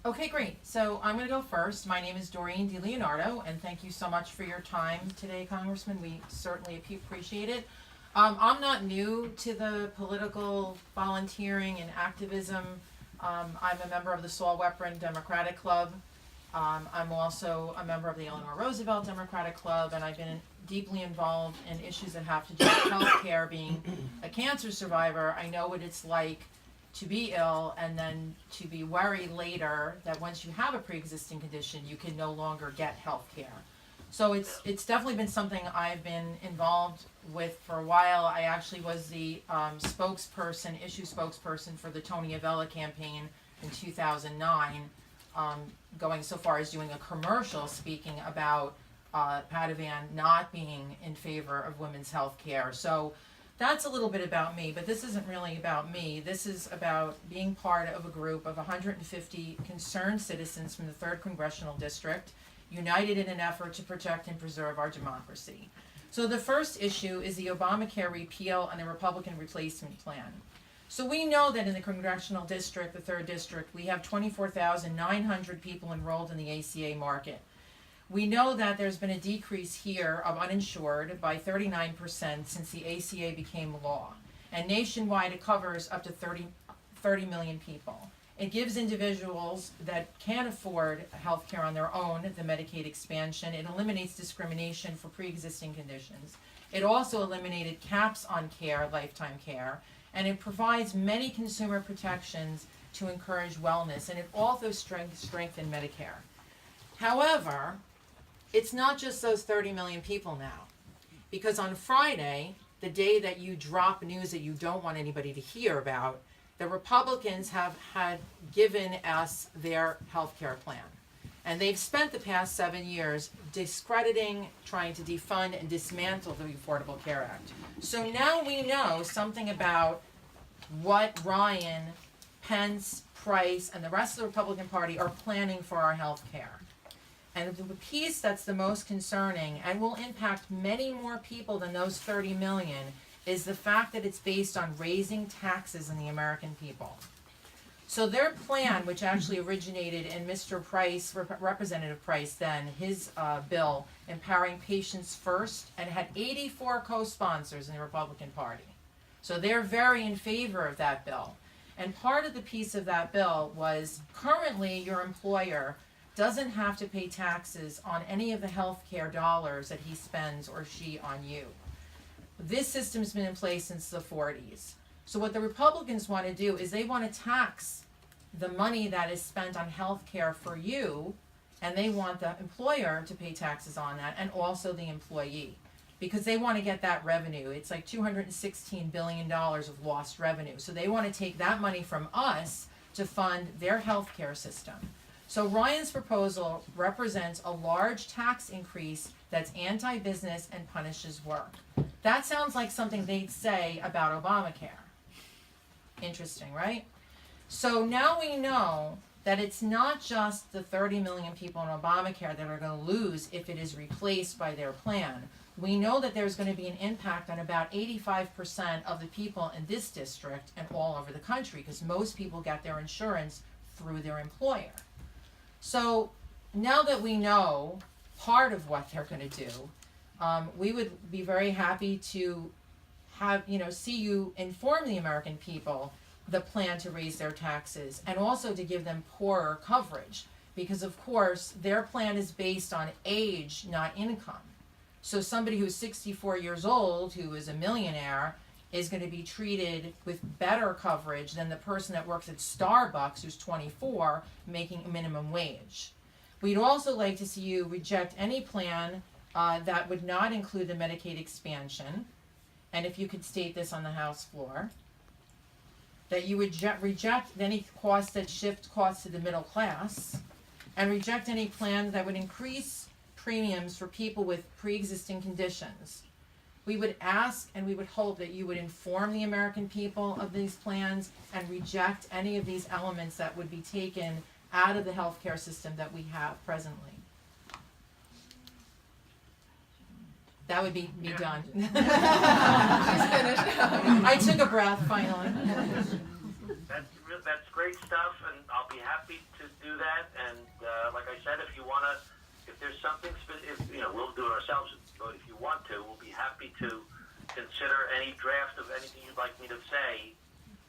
Okay, great. So I'm going to go first. My name is Doreen DiLeonardo, and thank you so much for your time today, Congressman. We certainly appreciate it. I'm not new to the political volunteering and activism. I'm a member of the Saul Weprin Democratic Club. I'm also a member of the Eleanor Roosevelt Democratic Club, and I've been deeply involved in issues that have to do with healthcare. Being a cancer survivor, I know what it's like to be ill and then to be worried later that once you have a pre-existing condition, you can no longer get health care. So it's definitely been something I've been involved with for a while. I actually was the issue spokesperson for the Tony Avella campaign in 2009, going so far as doing a commercial speaking about Padovan not being in favor of women's health care. So that's a little bit about me, but this isn't really about me. This is about being part of a group of 150 concerned citizens from the 3rd Congressional District, united in an effort to protect and preserve our democracy. So the first issue is the Obamacare repeal and the Republican replacement plan. So we know that in the Congressional District, the 3rd District, we have 24,900 people enrolled in the ACA market. We know that there's been a decrease here of uninsured by 39% since the ACA became law. And nationwide, it covers up to 30 million people. It gives individuals that can't afford health care on their own the Medicaid expansion. It eliminates discrimination for pre-existing conditions. It also eliminated caps on care, lifetime care, and it provides many consumer protections to encourage wellness, and it also strengthened Medicare. However, it's not just those 30 million people now, because on Friday, the day that you drop news that you don't want anybody to hear about, the Republicans have had given us their health care plan. And they've spent the past 7 years discrediting, trying to defund and dismantle the Affordable Care Act. So now we know something about what Ryan, Pence, Price, and the rest of the Republican Party are planning for our health care. And the piece that's the most concerning and will impact many more people than those 30 million is the fact that it's based on raising taxes on the American people. So their plan, which actually originated in Mr. Price, Representative Price then, his bill, Empowering Patients First, and had 84 co-sponsors in the Republican Party. So they're very in favor of that bill. And part of the piece of that bill was currently your employer doesn't have to pay taxes on any of the health care dollars that he spends or she on you. This system's been in place since the 40s. So what the Republicans want to do is they want to tax the money that is spent on health care for you, and they want the employer to pay taxes on that, and also the employee, because they want to get that revenue. It's like $216 billion of lost revenue. So they want to take that money from us to fund their health care system. So Ryan's proposal represents a large tax increase that's anti-business and punishes work. That sounds like something they'd say about Obamacare. Interesting, right? So now we know that it's not just the 30 million people in Obamacare that are going to lose if it is replaced by their plan. We know that there's going to be an impact on about 85% of the people in this district and all over the country, because most people get their insurance through their employer. So now that we know part of what they're going to do, we would be very happy to have, see you inform the American people the plan to raise their taxes and also to give them poorer coverage, because of course their plan is based on age, not income. So somebody who's 64 years old, who is a millionaire, is going to be treated with better coverage than the person that works at Starbucks who's 24 making a minimum wage. We'd also like to see you reject any plan that would not include the Medicaid expansion, and if you could state this on the House floor, that you would reject any costs that shift costs to the middle class, and reject any plan that would increase premiums for people with pre-existing conditions. We would ask and we would hope that you would inform the American people of these plans and reject any of these elements that would be taken out of the healthcare system that we have presently. That would be me done. She's finished. I took a breath finally. That's great stuff, and I'll be happy to do that. And like I said, if there's something, we'll do it ourselves. But if you want to, we'll be happy to consider any draft of anything you'd like me to say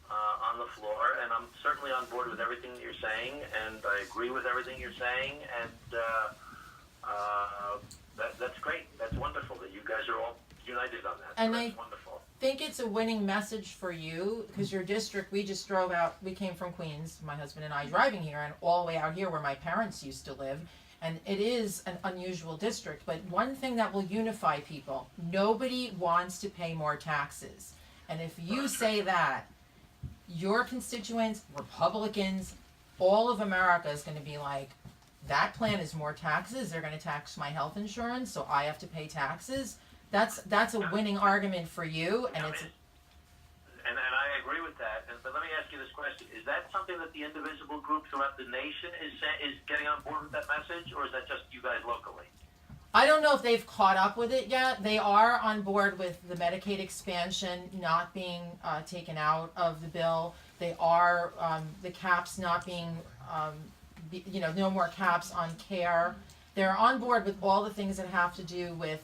on the floor. And I'm certainly on board with everything that you're saying, and I agree with everything you're saying. And that's great. That's wonderful that you guys are all united on that. And that's wonderful. I think it's a winning message for you, because your district, we just drove out, we came from Queens, my husband and I, driving here, and all the way out here where my parents used to live, and it is an unusual district, but one thing that will unify people, nobody wants to pay more taxes. And if you say that, your constituents, Republicans, all of America is going to be like, that plan is more taxes, they're going to tax my health insurance, so I have to pay taxes. That's a winning argument for you, and it's. And I agree with that. But let me ask you this question: is that something that the Indivisible group throughout the nation is getting on board with that message, or is that just you guys locally? I don't know if they've caught up with it yet. They are on board with the Medicaid expansion not being taken out of the bill. They are the caps not being, no more caps on care. They're on board with all the things that have to do with,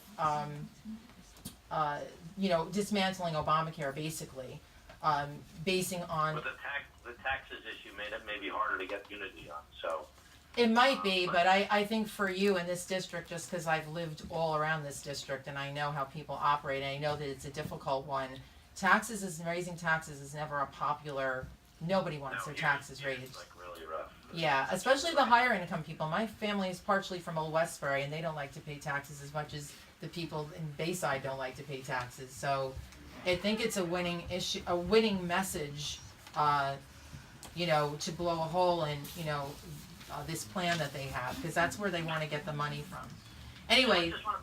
dismantling Obamacare, basically, basing on. But the taxes issue may be harder to get unity on. So. It might be, but I think for you in this district, just because I've lived all around this district and I know how people operate, and I know that it's a difficult one. Raising taxes is never a popular. Nobody wants their taxes raised. It's like really rough. Yeah, especially the higher income people. My family is partially from Old Westbury, and they don't like to pay taxes as much as the people in Bayside don't like to pay taxes. So, I think it's a winning issue, a winning message, to blow a hole in, this plan that they have, because that's where they want to get the money from. Anyway. I just want